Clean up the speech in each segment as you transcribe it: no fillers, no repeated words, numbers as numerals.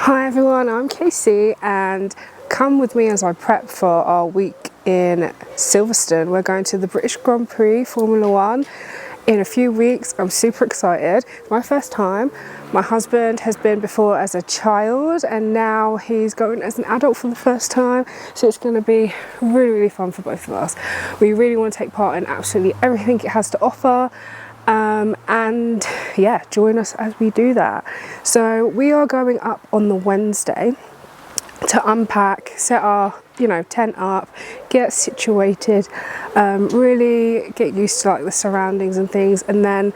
Hi everyone, I'm Casey and come with me as I prep for our week in Silverstone. We're going to the British Grand Prix Formula 1 in a few weeks. I'm super excited. My first time. My husband has been before as a child and now he's going as an adult for the first time. So it's going to be really fun for both of us. We really want to take part in absolutely everything it has to offer. And yeah, join us as we do that. So we are going up on the Wednesday to unpack, set our tent up, get situated, really get used to like the surroundings and things, and then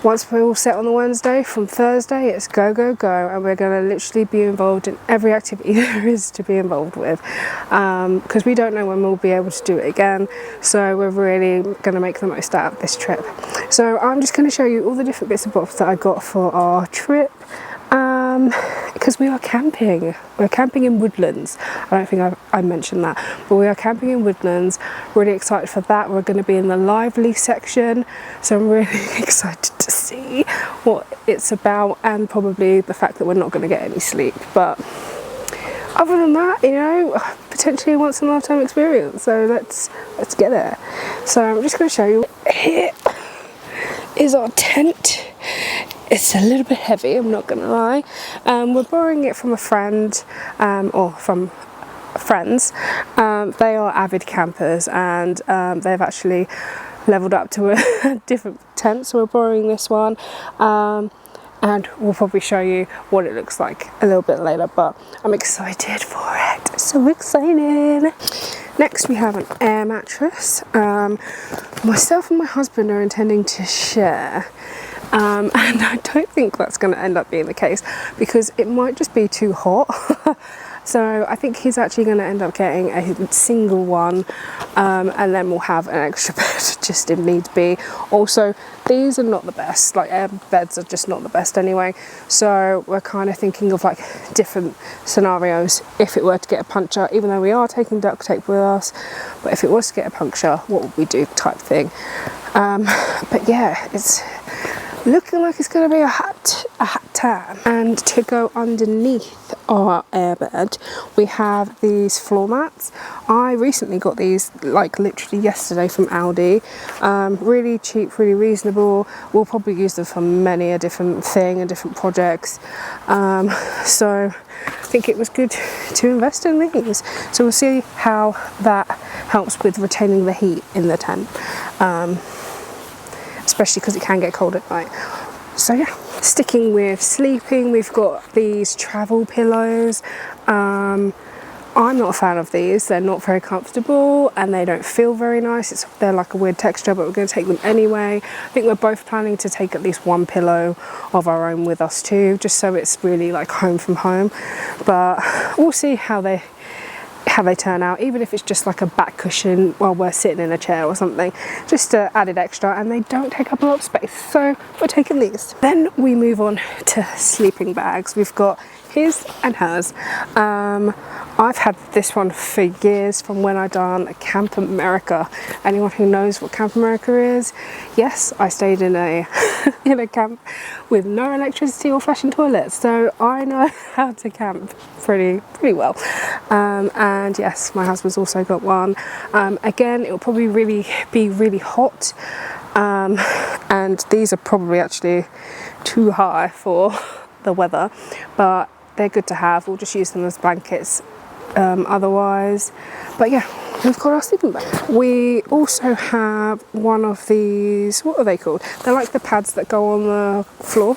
once we're all set on the Wednesday, from Thursday it's go and we're going to literally be involved in every activity there is to be involved with, because we don't know when we'll be able to do it again, so we're really going to make the most out of this trip. So I'm just going to show you all the different bits and bobs that I got for our trip, because we are camping. We're camping in Woodlands. I don't think I mentioned that, but we are camping in Woodlands. Really excited for that. We're going to be in the lively section, so I'm really excited to see what it's about, and probably the fact that we're not going to get any sleep. But other than that, potentially a once in a lifetime experience. So let's get there. So I'm just going to show you. Here is our tent. It's a little bit heavy, I'm not gonna lie. We're borrowing it from a friend, or from friends. They are avid campers and they've actually leveled up to a different tent, so we're borrowing this one. And we'll probably show you what it looks like a little bit later, but I'm excited for it. So excited. Next we have an air mattress. Myself and my husband are intending to share. And I don't think that's going to end up being the case because it might just be too hot. So I think he's actually going to end up getting a single one, and then we'll have an extra bed just if needs be. Also, these are not the best, like air beds are just not the best anyway. So we're kind of thinking of like different scenarios if it were to get a puncture, even though we are taking duct tape with us. But if it was to get a puncture, what would we do type thing. But yeah, it's looking like it's going to be a hot time. And to go underneath our airbed, we have these floor mats. I recently got these like literally yesterday from Aldi. Really cheap, really reasonable. We'll probably use them for many a different thing and different projects. So I think it was good to invest in these. So we'll see how that helps with retaining the heat in the tent. Especially because it can get cold at night. So yeah, sticking with sleeping, we've got these travel pillows. I'm not a fan of these. They're not very comfortable and they don't feel very nice. They're like a weird texture, but we're going to take them anyway. I think we're both planning to take at least one pillow of our own with us too, just so it's really like home from home. But we'll see how they turn out, even if it's just like a back cushion while we're sitting in a chair or something, just added extra, and they don't take up a lot of space, so we're taking these. Then we move on to sleeping bags. We've got his and hers. I've had this one for years from when I done Camp America. Anyone who knows what Camp America is, yes, I stayed in a in a camp with no electricity or flashing toilets, so I know how to camp pretty well. And yes, my husband's also got one. Again, it will probably be really hot, and these are probably actually too high for the weather, but they're good to have. We'll just use them as blankets otherwise. But yeah, we've got our sleeping bag. We also have one of these, what are they called? They're like the pads that go on the floor,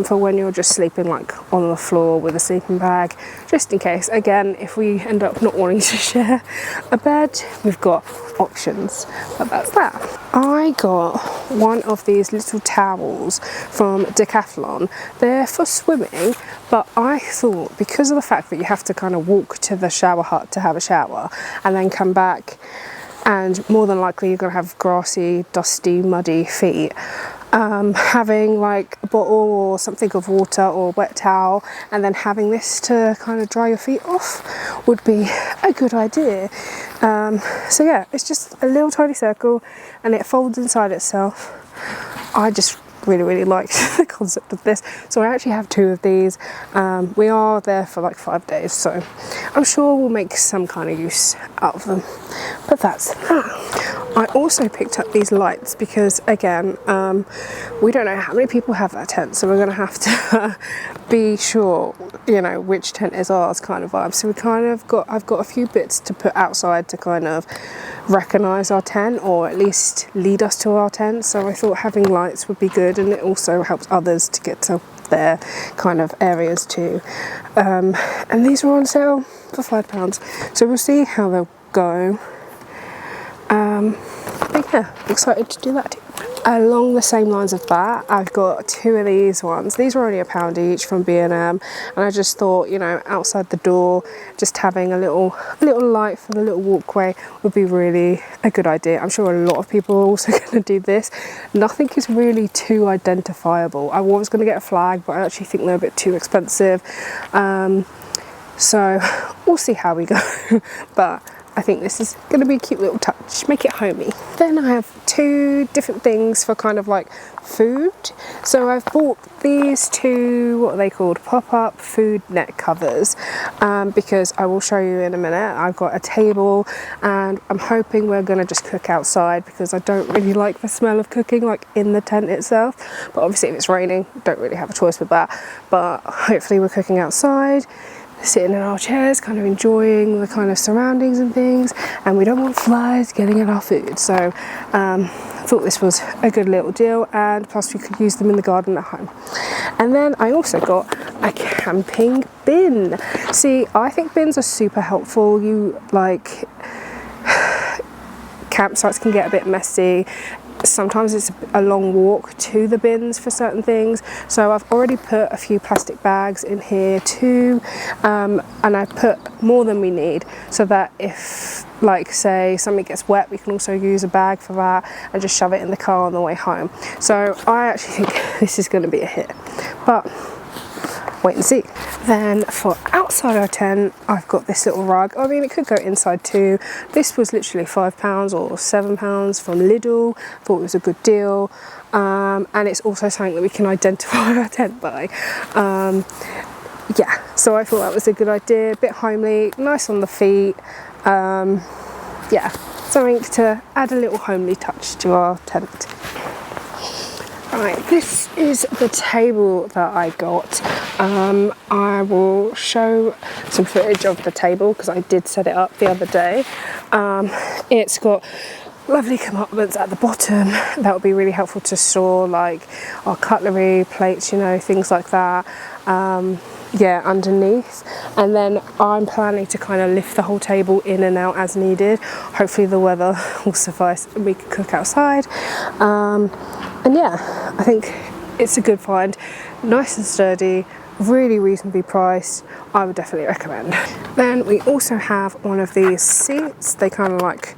for when you're just sleeping like on the floor with a sleeping bag, just in case. Again, if we end up not wanting to share a bed, we've got options. But that's that. I got one of these little towels from Decathlon. They're for swimming, but I thought because of the fact that you have to kind of walk to the shower hut to have a shower and then come back, and more than likely you're going to have grassy, dusty, muddy feet, having like a bottle or something of water or wet towel and then having this to kind of dry your feet off would be a good idea. So yeah, it's just a little tiny circle and it folds inside itself. I just really liked the concept of this, so I actually have 2 of these. We are there for like 5 days, so I'm sure we'll make some kind of use out of them. But that's that. I also picked up these lights because, again, we don't know how many people have that tent, so we're going to have to be sure, you know, which tent is ours kind of vibe. So we kind of I've got a few bits to put outside to kind of recognise our tent, or at least lead us to our tent. So I thought having lights would be good, and it also helps others to get to their kind of areas too. And these are on sale for £5, so we'll see how they'll go. But yeah, excited to do that too. Along the same lines of that, I've got 2 of these ones. These were only £1 each from B&M, and I just thought, you know, outside the door, just having a little light for the little walkway would be really a good idea. I'm sure a lot of people are also going to do this. Nothing is really too identifiable. I was going to get a flag, but I actually think they're a bit too expensive. So we'll see how we go. But I think this is going to be a cute little touch, make it homey. Then I have 2 different things for kind of like food. So I've bought these 2, what are they called, pop-up food net covers, because I will show you in a minute. I've got a table and I'm hoping we're going to just cook outside, because I don't really like the smell of cooking like in the tent itself. But obviously if it's raining, don't really have a choice with that. But hopefully we're cooking outside, sitting in our chairs, kind of enjoying the kind of surroundings and things, and we don't want flies getting at our food. So I thought this was a good little deal, and plus we could use them in the garden at home. And then I also got a camping bin. See, I think bins are super helpful. You like, campsites can get a bit messy. Sometimes it's a long walk to the bins for certain things, so I've already put a few plastic bags in here too, and I put more than we need, so that if, like, say something gets wet, we can also use a bag for that and just shove it in the car on the way home. So I actually think this is going to be a hit, but wait and see. Then for outside our tent, I've got this little rug. I mean, it could go inside too. This was literally £5 or £7 from Lidl. Thought it was a good deal. And it's also something that we can identify our tent by. Yeah, so I thought that was a good idea. A bit homely, nice on the feet. Yeah, something to add a little homely touch to our tent. Right, this is the table that I got. I will show some footage of the table because I did set it up the other day. It's got lovely compartments at the bottom that would be really helpful to store like our cutlery, plates, you know, things like that. Yeah, underneath. And then I'm planning to kind of lift the whole table in and out as needed. Hopefully the weather will suffice and we can cook outside. And yeah, I think it's a good find. Nice and sturdy, really reasonably priced. I would definitely recommend. Then we also have one of these seats. They kind of like,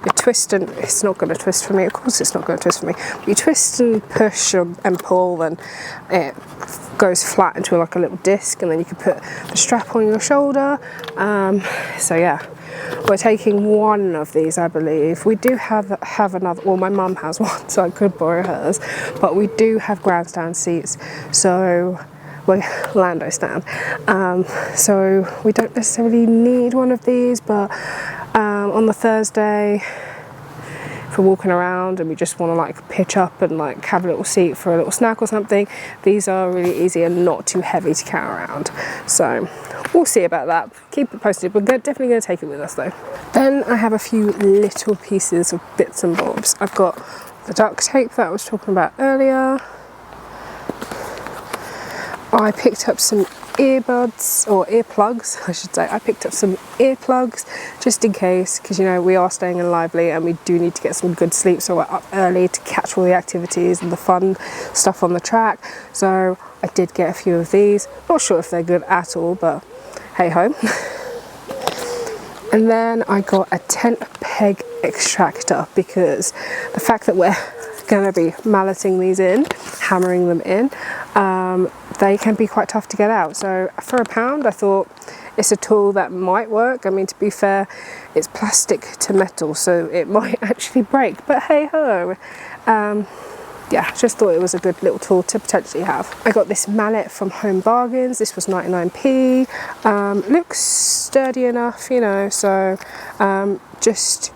you twist and it's not going to twist for me. Of course it's not going to twist for me. You twist and push and pull, and it goes flat into like a little disc, and then you can put the strap on your shoulder. So yeah, we're taking one of these, I believe. We do have another, well, my mum has one, so I could borrow hers, but we do have grandstand seats, so we're Lando stand, so we don't necessarily need one of these. But on the Thursday, if we're walking around and we just want to like pitch up and like have a little seat for a little snack or something, these are really easy and not too heavy to carry around. So we'll see about that. Keep it posted. We're definitely going to take it with us though. Then I have a few little pieces of bits and bobs. I've got the duct tape that I was talking about earlier. I picked up some earbuds, or earplugs I should say. I picked up some earplugs just in case, because you know we are staying in Lively and we do need to get some good sleep, so we're up early to catch all the activities and the fun stuff on the track. So I did get a few of these. Not sure if they're good at all, but hey ho. And then I got a tent peg extractor, because the fact that we're going to be malleting these in, hammering them in, they can be quite tough to get out. So for £1, I thought it's a tool that might work. I mean, to be fair, it's plastic to metal, so it might actually break, but hey ho. yeah, just thought it was a good little tool to potentially have. I got this mallet from Home Bargains. This was 99p. Looks sturdy enough, you know, so just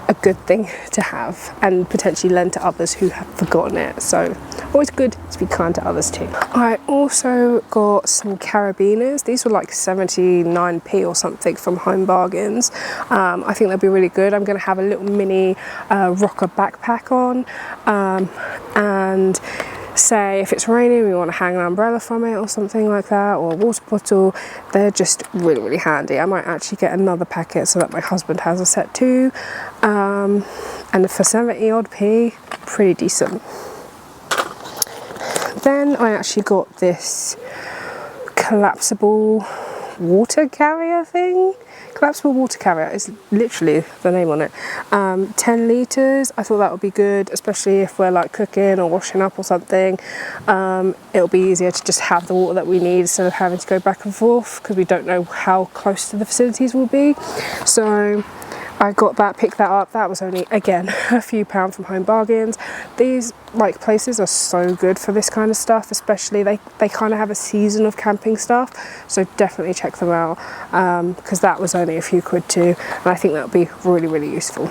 a good thing to have and potentially lend to others who have forgotten it. So always good to be kind to others too. I also got some carabiners. These were like 79p or something from Home Bargains. I think they'll be really good. I'm going to have a little mini rocker backpack on, and say if it's raining we want to hang an umbrella from it or something like that, or a water bottle. They're just really, really handy. I might actually get another packet so that my husband has a set too, and for 70 odd p, pretty decent. Then I actually got this collapsible water carrier thing. Collapsible water carrier is literally the name on it. 10 litres. I thought that would be good, especially if we're like cooking or washing up or something. It'll be easier to just have the water that we need instead of having to go back and forth, because we don't know how close to the facilities will be. So I got that, picked that up. That was only, again, a few pounds from Home Bargains. These like places are so good for this kind of stuff, especially they kind of have a season of camping stuff, so definitely check them out, because that was only a few quid too, and I think that would be really, really useful.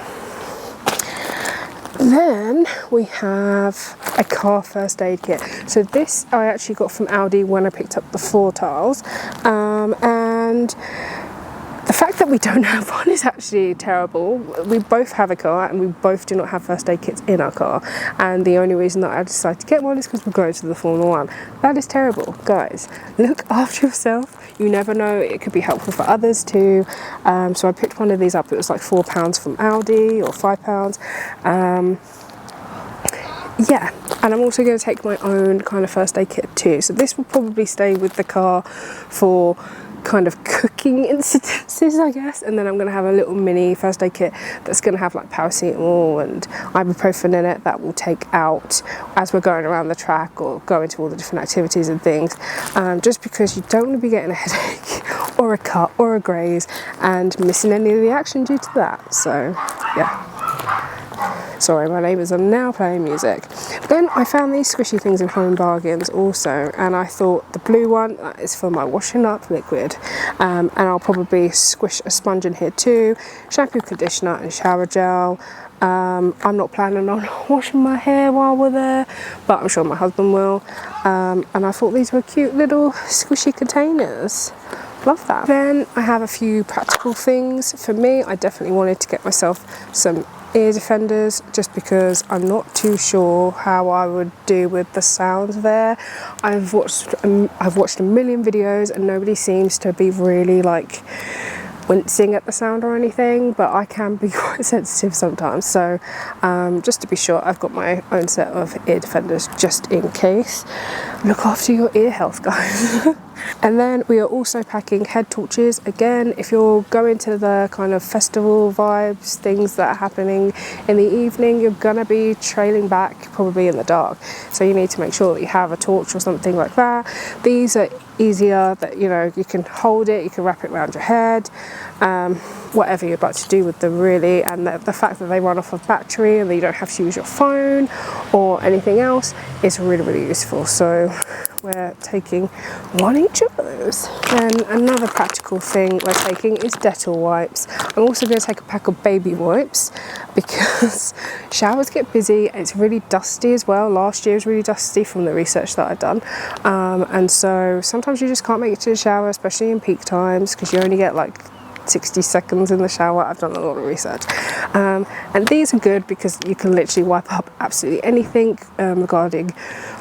Then we have a car first aid kit. So this I actually got from Aldi when I picked up the floor tiles, and the fact that we don't have one is actually terrible. We both have a car and we both do not have first aid kits in our car, and the only reason that I decided to get one is because we're going to the Formula 1. That is terrible. Guys, look after yourself. You never know, it could be helpful for others too. So I picked one of these up. It was like £4 from Aldi or £5. Yeah, and I'm also going to take my own kind of first aid kit too. So this will probably stay with the car for kind of cooking incidences, I guess, and then I'm going to have a little mini first aid kit that's going to have like paracetamol and ibuprofen in it that we'll take out as we're going around the track or going to all the different activities and things, just because you don't want to be getting a headache or a cut or a graze and missing any of the action due to that. So yeah. Sorry, my neighbours are now playing music. Then I found these squishy things in Home Bargains also, and I thought the blue one is for my washing up liquid, and I'll probably squish a sponge in here too, shampoo, conditioner and shower gel. I'm not planning on washing my hair while we're there, but I'm sure my husband will, and I thought these were cute little squishy containers. Love that. Then I have a few practical things. For me, I definitely wanted to get myself some ear defenders, just because I'm not too sure how I would do with the sounds there. I've watched a million videos and nobody seems to be really like wincing at the sound or anything, but I can be quite sensitive sometimes, so just to be sure, I've got my own set of ear defenders just in case. Look after your ear health, guys. And then we are also packing head torches. Again, if you're going to the kind of festival vibes, things that are happening in the evening, you're gonna be trailing back probably in the dark, so you need to make sure that you have a torch or something like that. These are easier, that you know, you can hold it, you can wrap it around your head, whatever you'd like to do with them really. And the fact that they run off of battery and that you don't have to use your phone or anything else is really, really useful. So we're taking one each of those. Then another practical thing we're taking is Dettol wipes. I'm also going to take a pack of baby wipes because showers get busy and it's really dusty as well. Last year was really dusty from the research that I've done, and so sometimes you just can't make it to the shower, especially in peak times, because you only get like 60 seconds in the shower. I've done a lot of research, and these are good because you can literally wipe up absolutely anything regarding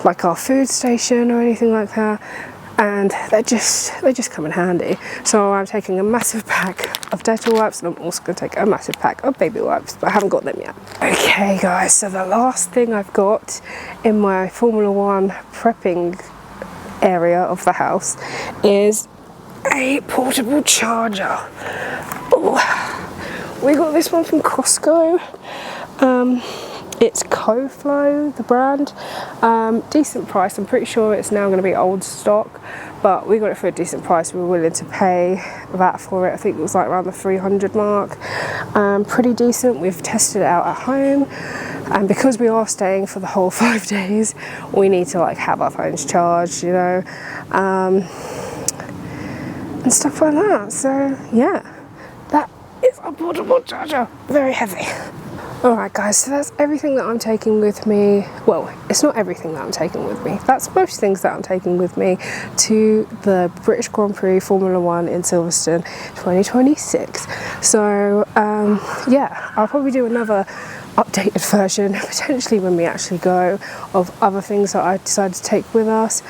like our food station or anything like that, and they just come in handy. So I'm taking a massive pack of Dettol wipes, and I'm also going to take a massive pack of baby wipes, but I haven't got them yet. Okay guys, so the last thing I've got in my Formula 1 prepping area of the house is a portable charger. Ooh. We got this one from Costco. It's CoFlow, the brand. Decent price. I'm pretty sure it's now going to be old stock, but we got it for a decent price. We were willing to pay that for it. I think it was like around the 300 mark. Pretty decent. We've tested it out at home, and because we are staying for the whole 5 days, we need to like have our phones charged, you know, and stuff like that. So yeah, that is a portable charger, very heavy. Alright guys, so that's everything that I'm taking with me. Well, it's not everything that I'm taking with me. That's most things that I'm taking with me to the British Grand Prix Formula 1 in Silverstone 2026. So yeah, I'll probably do another updated version, potentially when we actually go, of other things that I decided to take with us.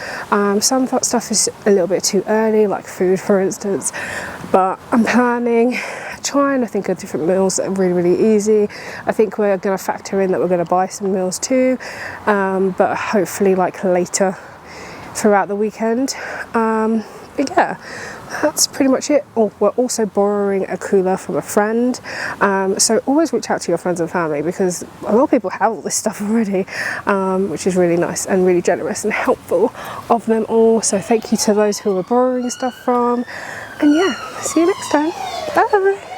Some of that stuff is a little bit too early, like food for instance, but I'm trying to think of different meals that are really, really easy. I think we're going to factor in that we're going to buy some meals too, but hopefully like later throughout the weekend. But yeah, that's pretty much it. Oh, we're also borrowing a cooler from a friend, so always reach out to your friends and family, because a lot of people have all this stuff already, which is really nice and really generous and helpful of them all. So thank you to those who we're borrowing stuff from, and yeah, see you next time. Bye.